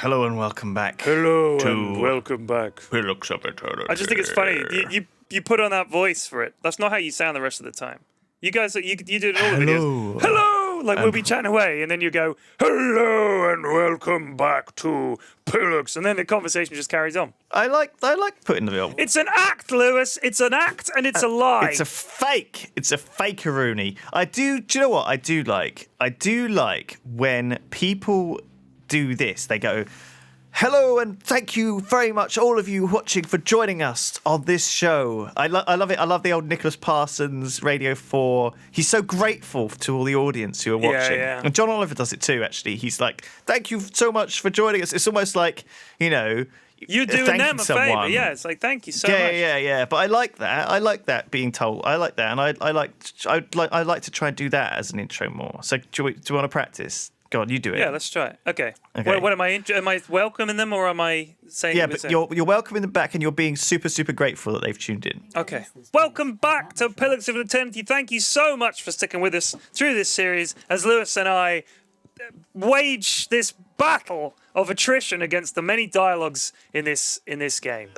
Hello and welcome back. Hello to and welcome back. Pillocks of Eternity. I just think it's funny. You put on that voice for it. That's not how you sound the rest of the time. You guys, you do it in all the videos. Hello, like we'll be chatting away, and then you go, hello and welcome back to Pillocks, and then the conversation just carries on. I like putting the on. It's an act, Lewis. It's an act, and it's a lie. It's a fake. It's a fakeroony. Do you know what I do like? I do like when people do this. They go, hello and thank you very much, all of you watching, for joining us on this show. I love it. I love the old Nicholas Parsons Radio 4. He's so grateful to all the audience who are watching. Yeah. And John Oliver does it too, actually. He's like, thank you so much for joining us. It's almost like, you're doing them a favour. Yeah, it's like, thank you so much. Yeah. But I like that. I like that being told. I like that. And I like to try and do that as an intro more. So do you want to practice? Go on, you do it. Yeah, let's try it. Okay. What am I? Am I welcoming them, or am I saying? Yeah, but you're welcoming them back, and you're being super, super grateful that they've tuned in. Okay. Welcome back to Pillocks of Eternity. Thank you so much for sticking with us through this series as Lewis and I wage this battle of attrition against the many dialogues in this game.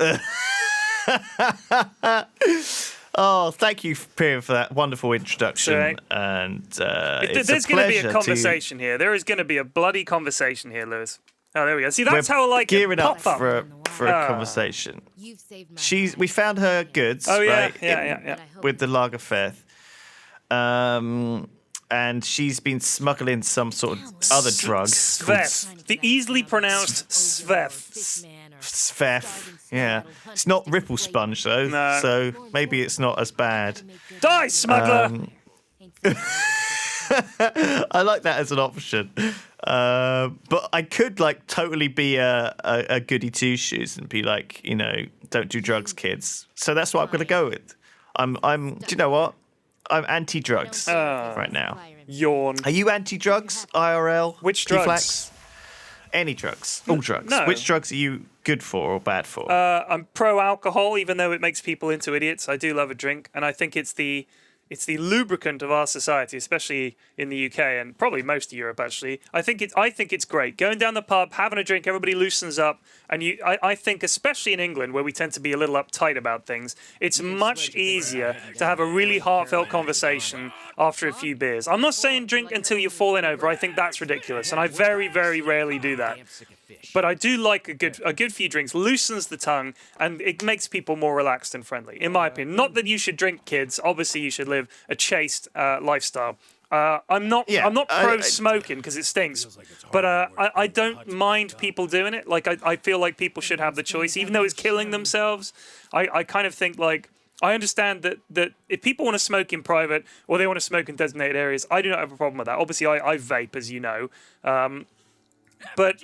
Oh, thank you, Pyrion, for that wonderful introduction. Right. And there's going to be a conversation here. There is going to be a bloody conversation here, Lewis. Oh, there we go. See, that's how I like gearing it. up for a conversation. We found her goods. Oh yeah, right, yeah. With the Lagerfeld. And she's been smuggling some sort of other drug. Svef. The easily pronounced Svef. Svef. Yeah. It's not Ripple Sponge, though. No. So maybe it's not as bad. Die, smuggler! I like that as an option. But I could, totally be a goody two-shoes and be like, don't do drugs, kids. So that's what I'm going to go with. Do you know what? I'm anti-drugs right now. Yawn. Are you anti-drugs, IRL? Which drugs? T-Flax? Any drugs. All drugs. No. Which drugs are you good for or bad for? I'm pro-alcohol, even though it makes people into idiots. I do love a drink, and I think it's the lubricant of our society, especially in the UK and probably most of Europe. Actually, I think it's great. Going down the pub, having a drink, everybody loosens up, and I think, especially in England, where we tend to be a little uptight about things, it's much easier to have a really heartfelt conversation after a few beers. I'm not saying drink until you're falling over. I think that's ridiculous, and I very, very rarely do that. But I do like a good few drinks, loosens the tongue, and it makes people more relaxed and friendly, in my opinion. Not that you should drink, kids. Obviously, you should live a chaste lifestyle. I'm not pro smoking because it stinks, but I don't mind people doing it. I feel like people should have the choice, even though it's killing themselves. I kind of think I understand that if people want to smoke in private or they want to smoke in designated areas, I do not have a problem with that. Obviously, I vape, as you know, but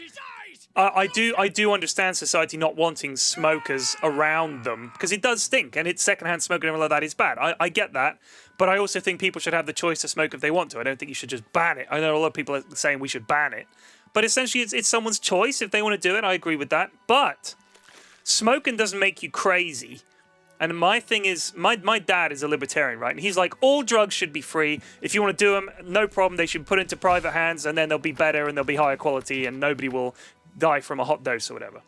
I do understand society not wanting smokers around them because it does stink, and it's secondhand smoke and everything like that is bad. I get that, but I also think people should have the choice to smoke if they want to. I don't think you should just ban it. I know a lot of people are saying we should ban it, but essentially it's someone's choice if they want to do it. I agree with that, but smoking doesn't make you crazy. And my thing is, my dad is a libertarian, right? And he's like, all drugs should be free. If you want to do them, no problem. They should put into private hands, and then they'll be better and they'll be higher quality, and nobody will die from a hot dose or whatever.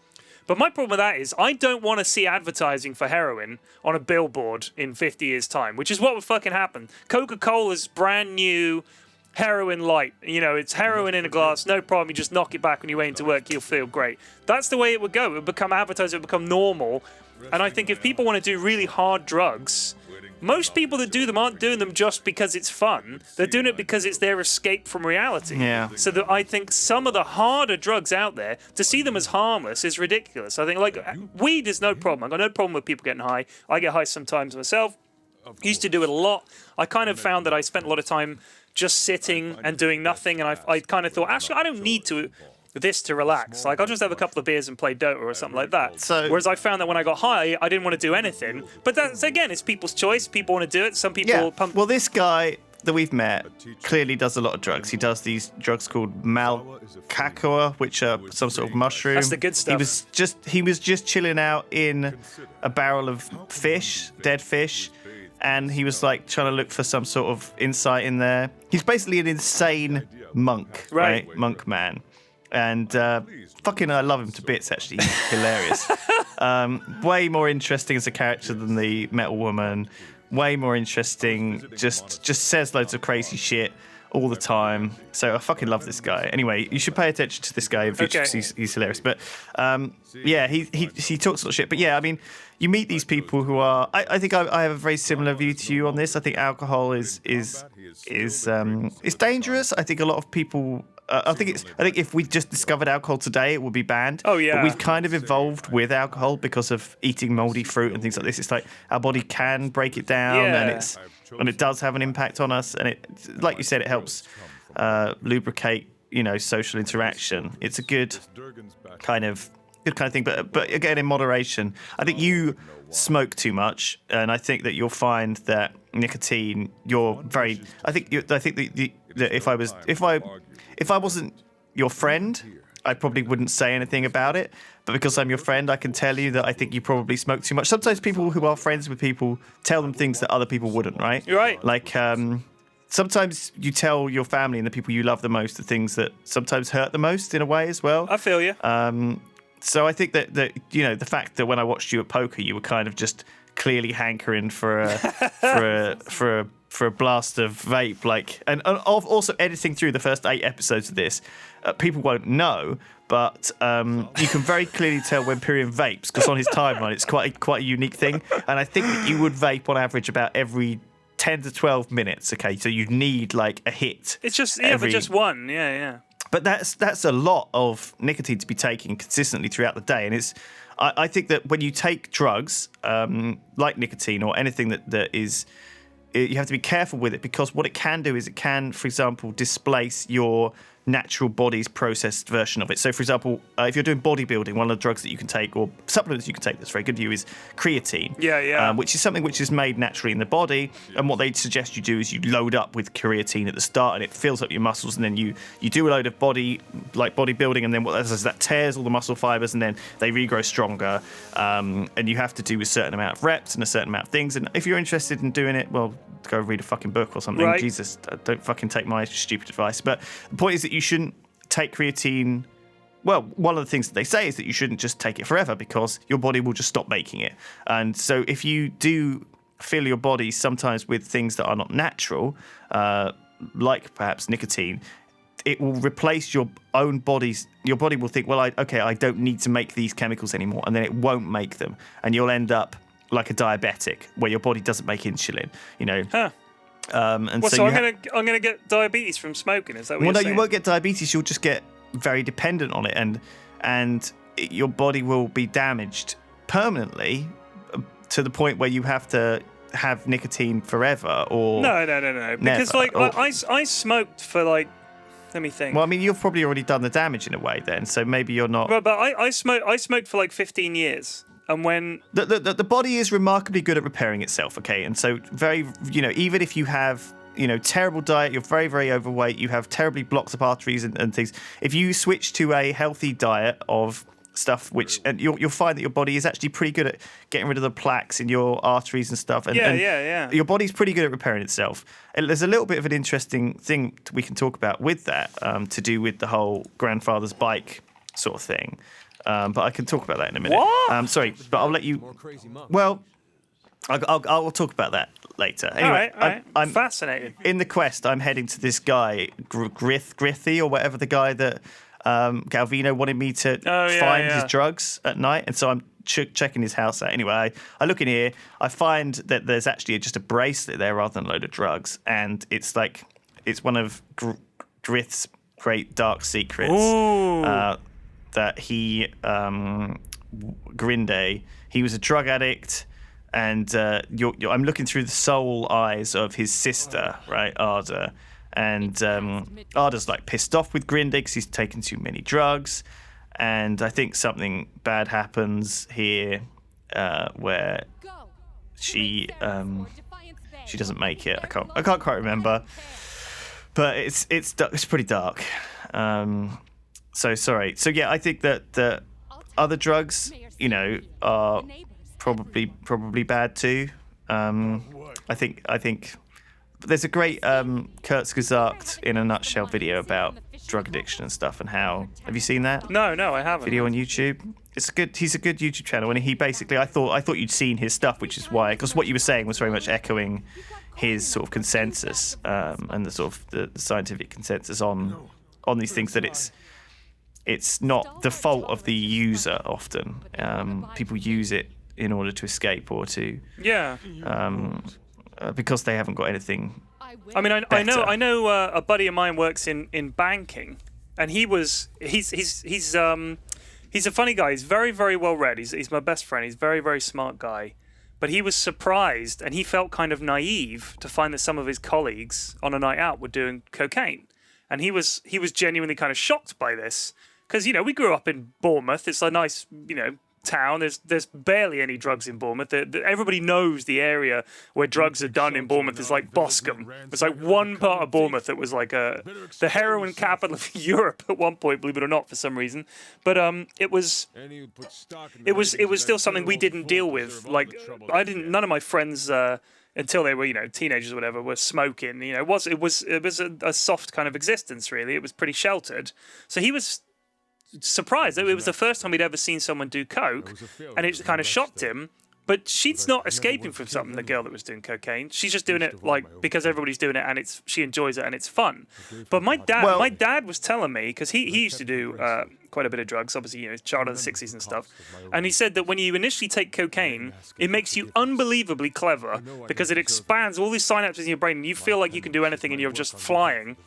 But my problem with that is I don't want to see advertising for heroin on a billboard in 50 years' time, which is what would fucking happen. Coca-Cola's brand new heroin light. It's heroin in a glass, no problem. You just knock it back on your way into work, you'll feel great. That's the way it would go. It would become advertised, it would become normal. And I think if people want to do really hard drugs, most people that do them aren't doing them just because it's fun. They're doing it because it's their escape from reality. Yeah. So that I think some of the harder drugs out there, to see them as harmless is ridiculous. I think weed is no problem. I've got no problem with people getting high. I get high sometimes myself. Used to do it a lot. I kind of found that I spent a lot of time just sitting and doing nothing, and I kind of thought, actually, I don't need to relax. I'll just have a couple of beers and play Dota or something like that. Whereas I found that when I got high, I didn't want to do anything. But that's, again, it's people's choice. People want to do it. Some people pump. Well, this guy that we've met clearly does a lot of drugs. He does these drugs called malcacoa, which are some sort of mushroom. That's the good stuff. He was just chilling out in a barrel of fish, dead fish, and he was trying to look for some sort of insight in there. He's basically an insane monk, right? Monk man. And fucking, I love him to bits. Actually, he's hilarious. Way more interesting as a character than the Metal Woman. Way more interesting. Just says loads of crazy shit all the time. So I fucking love this guy. Anyway, you should pay attention to this guy in future because he's hilarious. But yeah, he talks a lot of shit. But yeah, I mean, you meet these people who are. I think I have a very similar view to you on this. I think alcohol is dangerous. I think a lot of people. I think if we just discovered alcohol today, it would be banned. Oh yeah. But we've kind of evolved with alcohol because of eating moldy fruit and things like this. It's like our body can break it down, and it does have an impact on us. And it, like you said, it helps lubricate, social interaction. It's a good kind of thing, but again in moderation. I think you smoke too much, and I think that you'll find that nicotine. I think that if I wasn't your friend, I probably wouldn't say anything about it. But because I'm your friend, I can tell you that I think you probably smoke too much. Sometimes people who are friends with people tell them things that other people wouldn't, right? You're right. Like, sometimes you tell your family and the people you love the most the things that sometimes hurt the most in a way as well. I feel you. So I think that the fact that when I watched you at poker, you were kind of just clearly hankering for a blast of vape, and also editing through the first 8 episodes of this. People won't know, but you can very clearly tell when Pyrion vapes because on his timeline it's quite a unique thing. And I think that you would vape on average about every 10 to 12 minutes. Okay, so you need like a hit. It's just but just one. Yeah. But that's a lot of nicotine to be taking consistently throughout the day, and I think that when you take drugs like nicotine or anything that is, you have to be careful with it because what it can do is it can, for example, displace your natural body's processed version of it. So, for example, if you're doing bodybuilding, one of the drugs that you can take or supplements you can take that's very good for you is creatine. Which is something which is made naturally in the body. And what they suggest you do is you load up with creatine at the start, and it fills up your muscles, and then you do a load of bodybuilding, and then what that does is that tears all the muscle fibers, and then they regrow stronger. And you have to do a certain amount of reps and a certain amount of things. And if you're interested in doing it, well, go read a fucking book or something. Right. Jesus, don't fucking take my stupid advice. But the point is that you shouldn't take creatine. Well, one of the things that they say is that you shouldn't just take it forever because your body will just stop making it. And so if you do fill your body sometimes with things that are not natural, like perhaps nicotine, it will replace your own body's. Your body will think, well, I don't need to make these chemicals anymore, and then it won't make them, and you'll end up like a diabetic where your body doesn't make insulin. Huh. And so I'm gonna get diabetes from smoking. Is that what you're saying? You won't get diabetes. You'll just get very dependent on it, and your body will be damaged permanently to the point where you have to have nicotine forever. Or no. Because I smoked for let me think. Well, I mean, you've probably already done the damage in a way then, so maybe you're not. But I smoked for 15 years. And when the body is remarkably good at repairing itself, okay, and so very, even if you have, terrible diet, you're very, very overweight, you have terribly blocked up arteries and things. If you switch to a healthy diet of stuff, and you'll find that your body is actually pretty good at getting rid of the plaques in your arteries and stuff. And, your body's pretty good at repairing itself. And there's a little bit of an interesting thing we can talk about with that, to do with the whole grandfather's bike sort of thing. But I can talk about that in a minute. What? Sorry, but I'll let you. Well, I'll talk about that later. Anyway, all right. I'm fascinated. In the quest, I'm heading to this guy, Grithy, or whatever the guy that Galvino wanted me to find his drugs at night, and so I'm checking his house out. Anyway, I look in here, I find that there's actually just a bracelet there rather than a load of drugs, and it's one of Grith's great dark secrets. That he, Grinde, he was a drug addict, and I'm looking through the soul eyes of his sister, right, Arda, and Arda's pissed off with Grinde because he's taken too many drugs, and I think something bad happens here, where she doesn't make it. I can't quite remember, but it's pretty dark. So sorry. So yeah, I think that the other drugs, are probably bad too. I think there's a great Kurzgesagt in a nutshell video about drug addiction and stuff, and how have you seen that No, I haven't. video on YouTube? It's good. He's a good YouTube channel, and he basically I thought you'd seen his stuff, which is why, because what you were saying was very much echoing his sort of consensus and the sort of the scientific consensus on these things, that it's not the fault of the user often. People use it in order to escape or to because they haven't got anything. I mean, I better. know a buddy of mine works in banking, and he's a funny guy. He's very, very well read. He's my best friend. He's a very, very smart guy. But he was surprised, and he felt kind of naive to find that some of his colleagues on a night out were doing cocaine, and he was genuinely kind of shocked by this, because we grew up in Bournemouth. It's a nice town. There's barely any drugs in Bournemouth. Everybody knows the area where drugs are done in Bournemouth is like Boscombe. It's like one part of Bournemouth that was like the heroin capital of Europe at one point, believe it or not, for some reason. But it was still something we didn't deal with. Like none of my friends until they were teenagers or whatever were smoking. It was a soft kind of existence, really. It was pretty sheltered. So he was surprised. It was the first time he'd ever seen someone do coke, and it kind of shocked him. But she's not escaping from something, the girl that was doing cocaine. She's just doing it because everybody's doing it, and she enjoys it, and it's fun. But my dad was telling me, because he used to do quite a bit of drugs, obviously, he's a child of the 60s and stuff, and he said that when you initially take cocaine, it makes you unbelievably clever, because it expands all these synapses in your brain, and you feel like you can do anything, and you're just flying.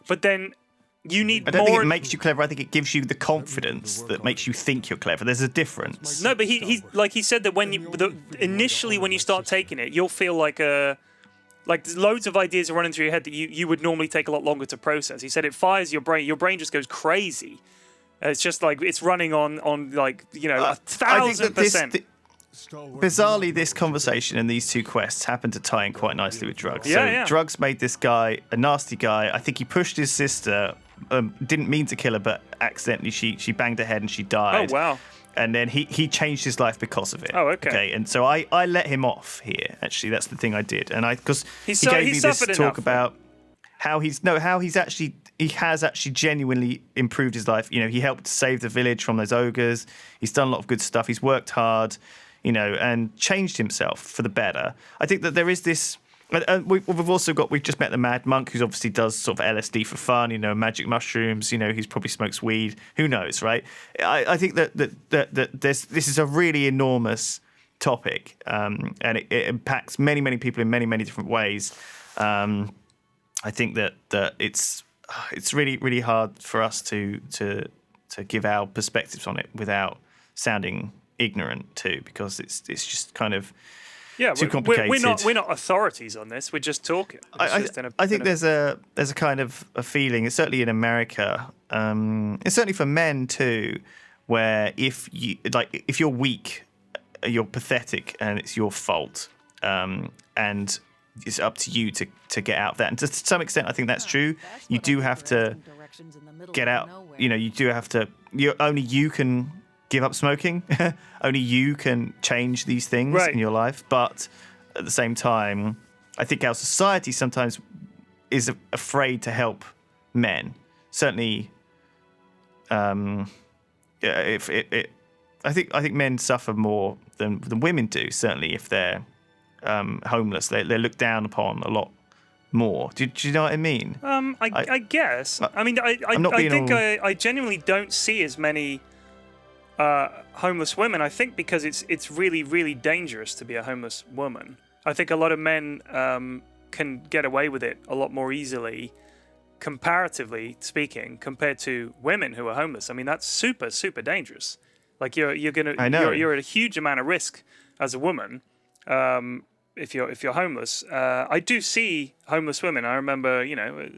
But then you need I don't more. think it makes you clever. I think it gives you the confidence that makes you think you're clever. There's a difference. No, but he said that initially when you start taking it, you'll feel like loads of ideas are running through your head that you would normally take a lot longer to process. He said it fires your brain. Your brain just goes crazy. It's just like it's running on 1,000%. Bizarrely, this conversation and these two quests happen to tie in quite nicely with drugs. Yeah. Drugs made this guy a nasty guy. I think he pushed his sister, didn't mean to kill her, but accidentally she banged her head and she died. Oh, wow. And then he changed his life because of it. Oh, okay. And so I let him off here, actually. That's the thing I did. And because he gave me this talk about how he has actually genuinely improved his life. He helped save the village from those ogres. He's done a lot of good stuff. He's worked hard, and changed himself for the better. I think that there is this. We've just met the Mad Monk, who obviously does sort of LSD for fun, magic mushrooms. He's probably smokes weed. Who knows, right? I think that this is a really enormous topic, and it impacts many, many people in many, many different ways. I think that it's really, really hard for us to give our perspectives on it without sounding ignorant too, because it's just kind of too complicated. We're not authorities on this. We're just talking. I think there's a kind of a feeling, certainly in America, and certainly for men too, where if you're weak, you're pathetic, and it's your fault, and it's up to you to get out of that. And to some extent, I think that's true. You do have to get out. You do have to. Only you can give up smoking. Only you can change these things in your life. But at the same time, I think our society sometimes is afraid to help men. Certainly, I think men suffer more than women do. Certainly, if they're homeless, they're looked down upon a lot more. Do you know what I mean? I guess. I mean, I genuinely don't see as many homeless women. I think because it's really, really dangerous to be a homeless woman. I think a lot of men can get away with it a lot more easily, comparatively speaking, compared to women who are homeless. I mean, that's super, super dangerous. Like you're at a huge amount of risk as a woman if you're homeless. I do see homeless women. I remember,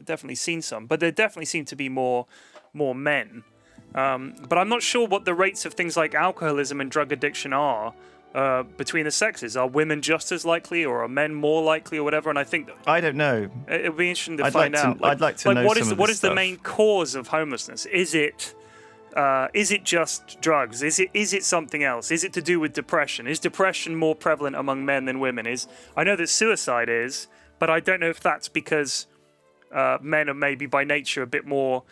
definitely seen some, but there definitely seem to be more men. But I'm not sure what the rates of things like alcoholism and drug addiction are between the sexes. Are women just as likely, or are men more likely, or whatever? And I think I don't know. It would be interesting to find out. I'd like to know what is stuff. The main cause of homelessness? Is it just drugs? Is it something else? Is it to do with depression? Is depression more prevalent among men than women? I know that suicide is, but I don't know if that's because men are maybe by nature a bit more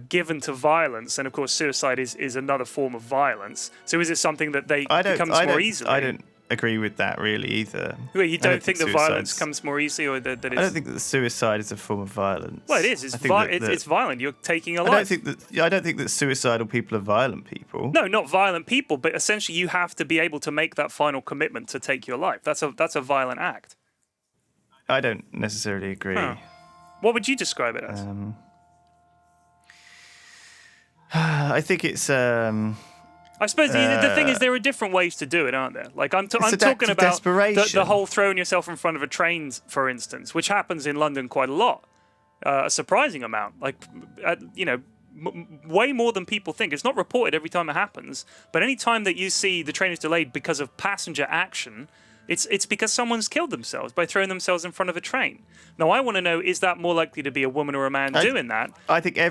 given to violence, and of course suicide is another form of violence. So is it something that becomes more easily? I don't agree with that really either. Well, you don't think the violence comes more easily, or that it's... I don't think that the suicide is a form of violence. Well, it is. It's violent. You're taking a life. I don't think that suicidal people are violent people. No, not violent people, but essentially you have to be able to make that final commitment to take your life. That's a violent act. I don't necessarily agree. Huh. What would you describe it as? I think it's. I suppose the thing is there are different ways to do it, aren't there? Like I'm talking about the whole throwing yourself in front of a train, for instance, which happens in London quite a lot, a surprising amount. Like, way more than people think. It's not reported every time it happens, but any time that you see the train is delayed because of passenger action, it's because someone's killed themselves by throwing themselves in front of a train. Now, I want to know: is that more likely to be a woman or a man doing that? I think I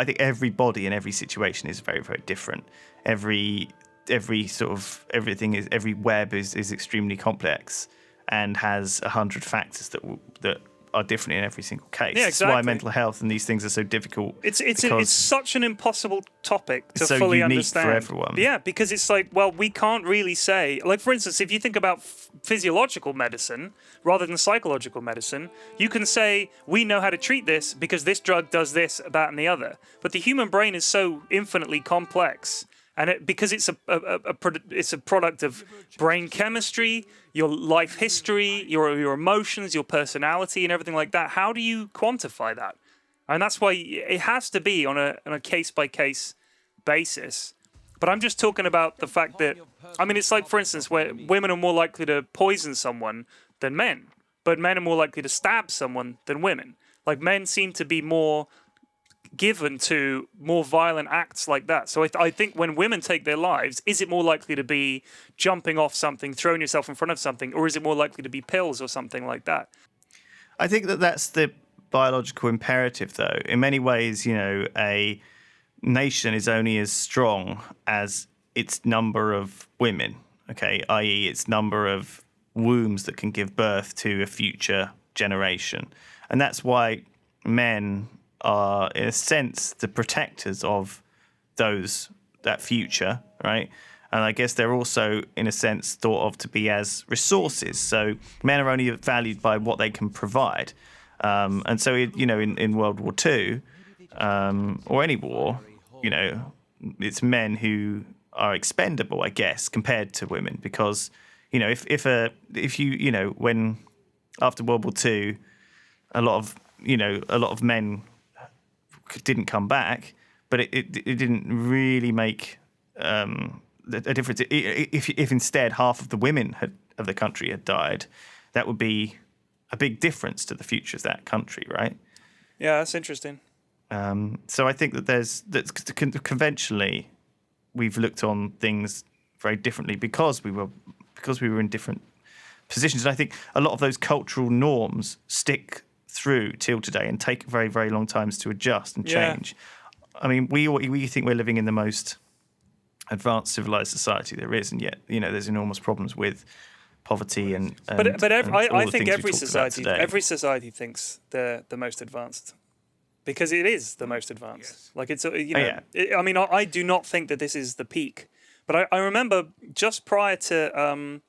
think every body in every situation is very, very different. Every web is extremely complex and has 100 factors that are different in every single case. Yeah, exactly. That's why mental health and these things are so difficult. It's such an impossible topic to so fully unique understand for everyone. Yeah, because it's like, well, we can't really say, like, for instance, if you think about physiological medicine rather than psychological medicine, you can say we know how to treat this because this drug does this, that, and the other. But the human brain is so infinitely complex. And because it's a product of brain chemistry, your life history, your emotions, your personality, and everything like that. How do you quantify that? And that's why it has to be on a case by case basis. But I'm just talking about the fact that, I mean, it's like, for instance, where women are more likely to poison someone than men, but men are more likely to stab someone than women. Like, men seem to be more given to more violent acts like that. So I think when women take their lives, is it more likely to be jumping off something, throwing yourself in front of something, or is it more likely to be pills or something like that? I think that's the biological imperative, though. In many ways, a nation is only as strong as its number of women, okay, i.e. its number of wombs that can give birth to a future generation. And that's why men are, in a sense, the protectors of that future, right? And I guess they're also, in a sense, thought of to be as resources. So men are only valued by what they can provide. And so, in World War II, or any war, it's men who are expendable, I guess, compared to women, because, when after World War II, a lot of men didn't come back, but it didn't really make a difference. If instead half of the women of the country had died, that would be a big difference to the future of that country, right? Yeah, that's interesting. So I think that conventionally we've looked on things very differently because we were in different positions, and I think a lot of those cultural norms stick through till today and take very, very long times to adjust and change. I mean, we think we're living in the most advanced civilized society there is, and yet there's enormous problems with poverty and I think every society thinks they're the most advanced because it is the most advanced. Yes. Like it's I do not think that this is the peak, but I remember just prior to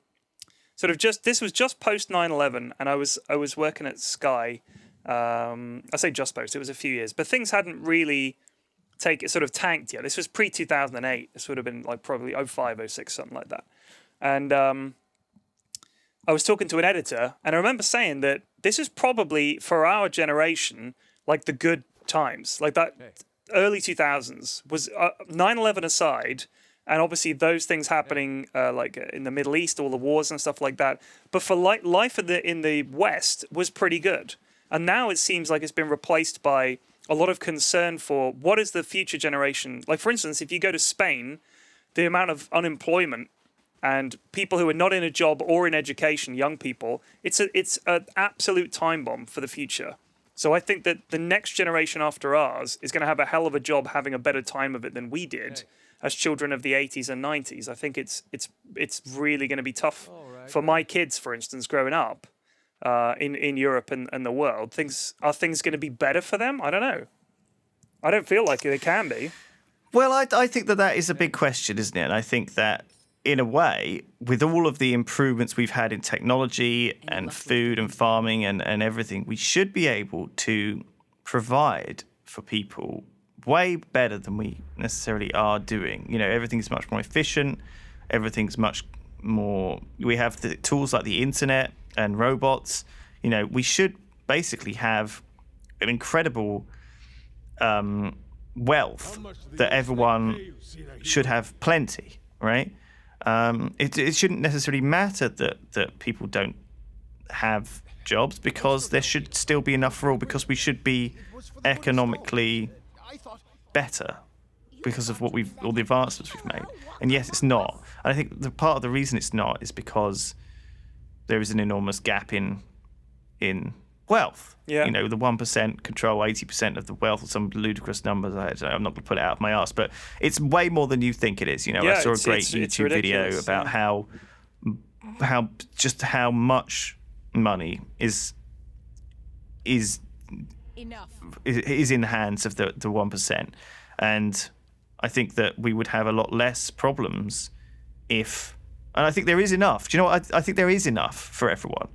this was just post 9/11, and I was working at Sky. I say just post, it was a few years, but things hadn't really tanked yet. This was pre 2008. This would have been like probably 05, 06, something like that. And I was talking to an editor, and I remember saying that this is probably for our generation like the good times, like that early 2000s was 9/11 aside. And obviously those things happening like in the Middle East, all the wars and stuff like that. But for life in the West was pretty good. And now it seems like it's been replaced by a lot of concern for what is the future generation. Like, for instance, if you go to Spain, the amount of unemployment and people who are not in a job or in education, young people, it's an absolute time bomb for the future. So I think that the next generation after ours is going to have a hell of a job having a better time of it than we did as children of the 80s and 90s. I think it's really going to be tough for my kids, for instance, growing up in Europe and the world. Are things going to be better for them? I don't know. I don't feel like they can be. Well, I think that is a big question, isn't it? And I think that, in a way, with all of the improvements we've had in technology and food and farming and everything, we should be able to provide for people way better than we necessarily are doing. You know, everything's much more efficient. Everything's much more... We have the tools like the internet and robots. You know, we should basically have an incredible wealth that everyone should have plenty, right? It shouldn't necessarily matter that people don't have jobs, because there should still be enough for all, because we should be economically better because of all the advancements we've made. And yes, it's not. And I think the part of the reason it's not is because there is an enormous gap in wealth. Yeah. You know, the 1% control 80% of the wealth, or some ludicrous numbers. I'm not going to put it out of my arse, but it's way more than you think it is. You know, I saw a great YouTube video about how much money is enough. Is in the hands of the 1%, and I think that we would have a lot less problems if. And I think there is enough. Do you know what? I think there is enough for everyone.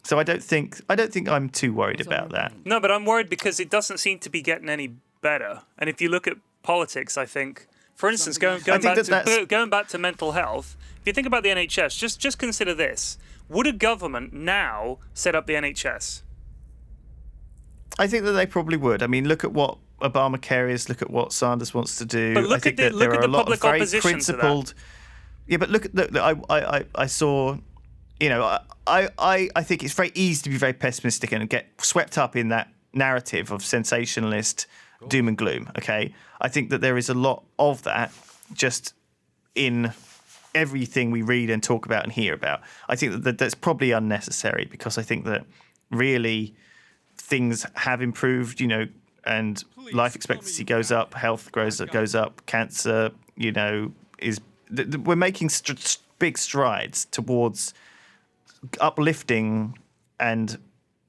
So I don't think I'm too worried about that. No, but I'm worried because it doesn't seem to be getting any better. And if you look at politics, I think, for instance, going back to mental health, if you think about the NHS, just consider this: would a government now set up the NHS? I think that they probably would. I mean, look at what Obamacare is. Look at what Sanders wants to do. But look I think at that there are a lot of very opposition principled. to that. Yeah, but look at I saw. You know, I think it's very easy to be very pessimistic and get swept up in that narrative of sensationalist doom and gloom, okay? I think that there is a lot of that just in everything we read and talk about and hear about. I think that that's probably unnecessary, because I think that really things have improved, you know, and life expectancy goes up, health goes up, cancer, you know, we're making big strides towards uplifting and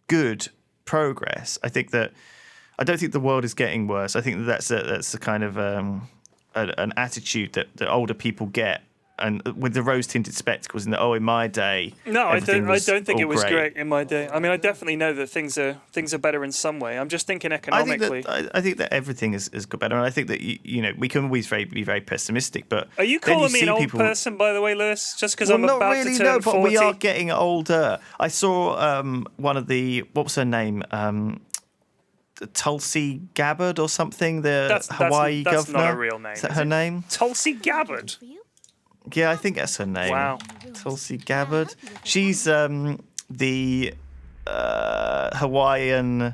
good progress. I don't think the world is getting worse. I think that's a kind of an attitude that older people get, and with the rose-tinted spectacles, and in my day. No, I don't think it was great in my day. I mean, I definitely know that things are better in some way. I'm just thinking economically. I think that everything is got better, and I think that you know, we can always be very pessimistic. But are you calling me an old person, by the way, Lewis? Just because I'm not about really, to turn 40? But we are getting older. I saw one of what was her name? Tulsi Gabbard or something. Hawaii governor. That's not a real name. Is that her name? Tulsi Gabbard. Yeah, I think that's her name. Wow. Tulsi Gabbard. She's the Hawaiian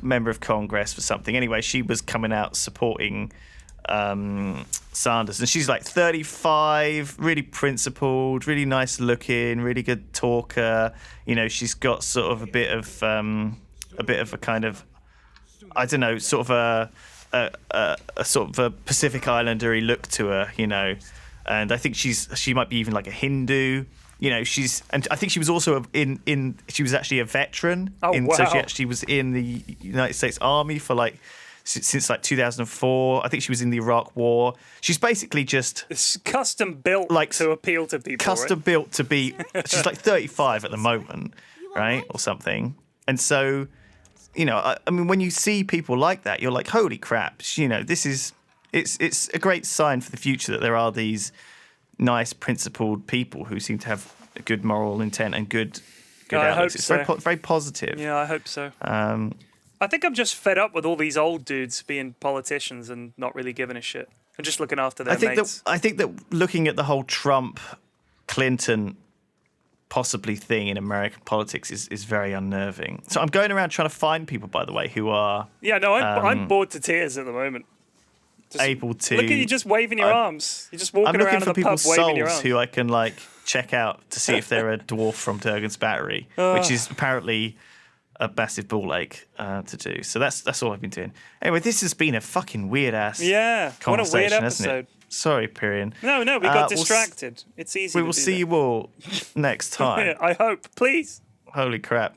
member of Congress for something. Anyway, she was coming out supporting Sanders, and she's like 35, really principled, really nice looking, really good talker. You know, she's got sort of a bit of a kind of, I don't know, sort of a sort of a Pacific Islander-y look to her, you know. And I think she might be even like a Hindu, you know. And I think she was also she was actually a veteran. Oh, wow. So she actually was in the United States Army for since 2004. I think she was in the Iraq War. She's basically just it's custom built to appeal to people. Custom built to be. She's like 35 at the moment, right, or something. And so, you know, I mean, when you see people like that, you're like, holy crap! You know, it's a great sign for the future that there are these nice, principled people who seem to have a good moral intent and good outlooks. It's very, very positive. Yeah, I hope so. I think I'm just fed up with all these old dudes being politicians and not really giving a shit and just looking after their mates. I think that looking at the whole Trump, Clinton possibly thing in American politics is very unnerving. So I'm going around trying to find people, by the way, who are... Yeah, no, I'm bored to tears at the moment. Just able to... Look at you just waving your arms. You're just walking around the pub waving your arms. Who I can, check out to see if they're a dwarf from Durgan's Battery, which is apparently a massive ball ache to do. So that's all I've been doing. Anyway, this has been a fucking weird-ass conversation, what a weird episode. Hasn't it? Sorry, Pyrion. No, we got distracted. It's easy We will see you all next time. I hope. Please. Holy crap.